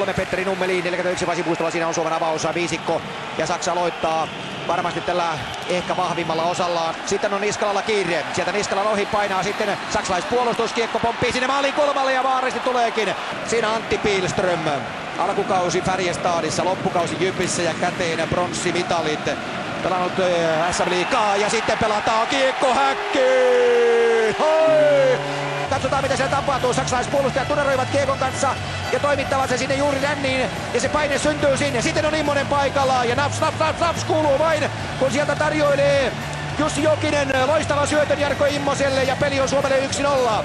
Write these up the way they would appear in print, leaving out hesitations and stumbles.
43 Petteri Nummelin, 41 Pasi Puistola, siinä on Suomen avaus viisikko ja Saksa aloittaa varmasti tällä ehkä vahvimmalla osallaan. Sitten on Niskalalla kiire, sieltä Niskalan ohi painaa sitten saksalaispuolustus, kiekko pomppii sinne maalin kulmalle ja vaarisesti tuleekin. Siinä Antti Pihlström. Alkukausi Färjestadissa, loppukausi Jypissä ja käteen pronssimitalit. Pelannut SM Liigaa ja sitten pelataan kiekko häkkiin! Hoi! Katsotaan mitä siellä tapahtuu. Saksalaispuolustajat tuneroivat kiekon kanssa ja toimittavat se sinne juuri ränniin ja se paine syntyy sinne. Sitten on Immonen paikalla ja naps kuuluu vain kun sieltä tarjoilee Jussi Jokinen loistava syötön Jarkko Immoselle ja peli on Suomelle 1-0.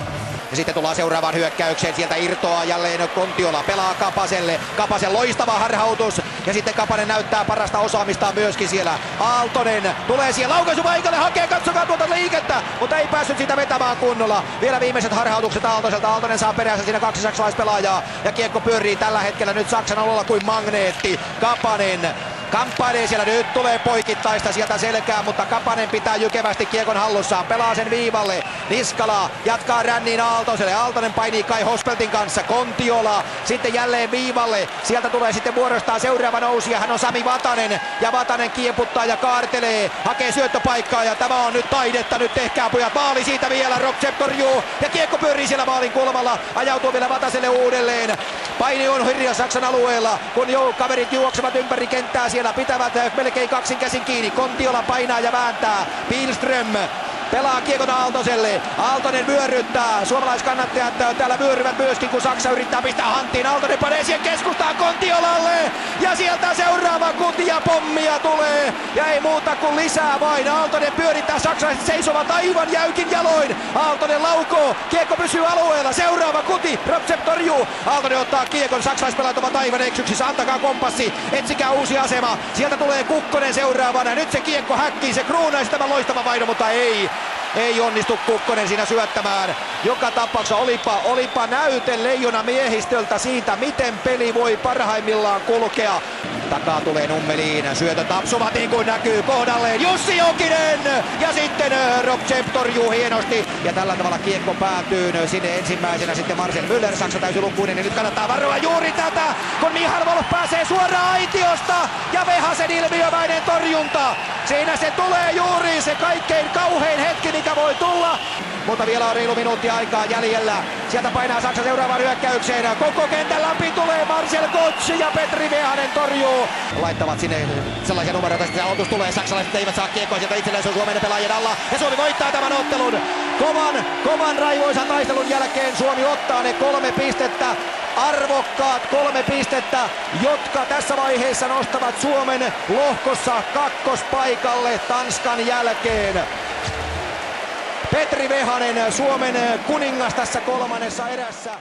Ja sitten tullaan seuraavaan hyökkäykseen. Sieltä irtoaa jälleen Kontiola. Pelaa Kapaselle. Kapasen loistava harhautus. Ja sitten Kapanen näyttää parasta osaamistaan myöskin siellä. Aaltonen tulee siellä laukaisupaikalle. Hakee, katsokaa tuota liikettä. Mutta ei päässyt sitä vetämään kunnolla. Vielä viimeiset harhautukset Aaltoselta. Aaltonen saa perässä siinä 2 saksalaispelaajaa. Ja kiekko pyörii tällä hetkellä nyt Saksan alueella kuin magneetti. Kapanen kamppailee siellä, nyt tulee poikittaista sieltä selkää, mutta Kapanen pitää jykevästi kiekon hallussaan, pelaa sen viivalle, Niskala jatkaa ränniin Aaltoselle, Aaltonen painii Kai Hospeltin kanssa, Kontiola sitten jälleen viivalle, sieltä tulee sitten vuorostaan seuraava nousija, hän on Sami Vatanen, ja Vatanen kieputtaa ja kaartelee, hakee syöttöpaikkaa ja tämä on nyt taidetta, nyt tehkää pojat, maali siitä vielä, Robcep torjuu ja kiekko pyörii siellä maalin kulmalla, ajautuu vielä Vataselle uudelleen, paini on hirja Saksan alueella, kun kaverit juoksevat ympäri kenttää siellä pitävät melkein kaksin käsin kiinni. Kontiola painaa ja vääntää. Pihlström pelaa kiekon Aaltoselle. Aaltonen vyöryttää. Suomalaiskannattajat täällä vyöryvät myöskin, kun Saksa yrittää pistää hanttiin. Aaltonen panee siihen keskustaan Kontiolalle. Ja sieltä seuraava kuti ja pommia tulee. Ja ei muuta kuin lisää vain. Aaltonen pyörittää, saksalaiset seisovat aivan jäykin jaloin. Aaltonen laukoo. Kiekko pysyy alueella. Seuraava kuti. Robcep torjuu. Aaltonen ottaa kiekon. Saksalaispelaajat ovat aivan eksyksissä. Antakaa kompassi. Etsikää uusi asema. Sieltä tulee Kukkonen seuraavana. Nyt se kiekko häkkii. Se kruunaisi tämän loistava vaihdon, mutta ei onnistu Kukkonen siinä syöttämään. Joka tapauksessa olipa näyte Leijona miehistöltä siitä, miten peli voi parhaimmillaan kulkea. Takaa tulee Nummeliin, syötöt tapsuvat niin kuin näkyy kohdalleen. Jussi Jokinen! Ja sitten Robcep torjuu hienosti. Ja tällä tavalla kiekko päätyy sinne ensimmäisenä sitten Marcel Müller, Saksa täysilukuinen. Ja nyt kannattaa varoa juuri tätä, kun Michal Wolf pääsee suoraan aitiosta. Ja Vehasen ilmiömäinen torjunta. Siinä se tulee juuri se kaikkein kauhein hetki, mikä voi tulla. Mutta vielä on reilu minuutti aikaa jäljellä. Sieltä painaa Saksa seuraavaan hyökkäykseen. Koko kentän läpi tulee Marcel Goetz ja Petri Vehanen torjuu. Laittavat sinne sellaisia numeroita, että aloitus tulee. Saksalaiset eivät saa kiekkoa sieltä itselleen, se on Suomen pelaajien alla. Ja Suomi voittaa tämän ottelun. Kovan raivoisan taistelun jälkeen Suomi ottaa ne 3 pistettä. Arvokkaat 3 pistettä, jotka tässä vaiheessa nostavat Suomen lohkossa kakkospaikalle Tanskan jälkeen. Petri Vehanen, Suomen kuningas tässä 3. erässä.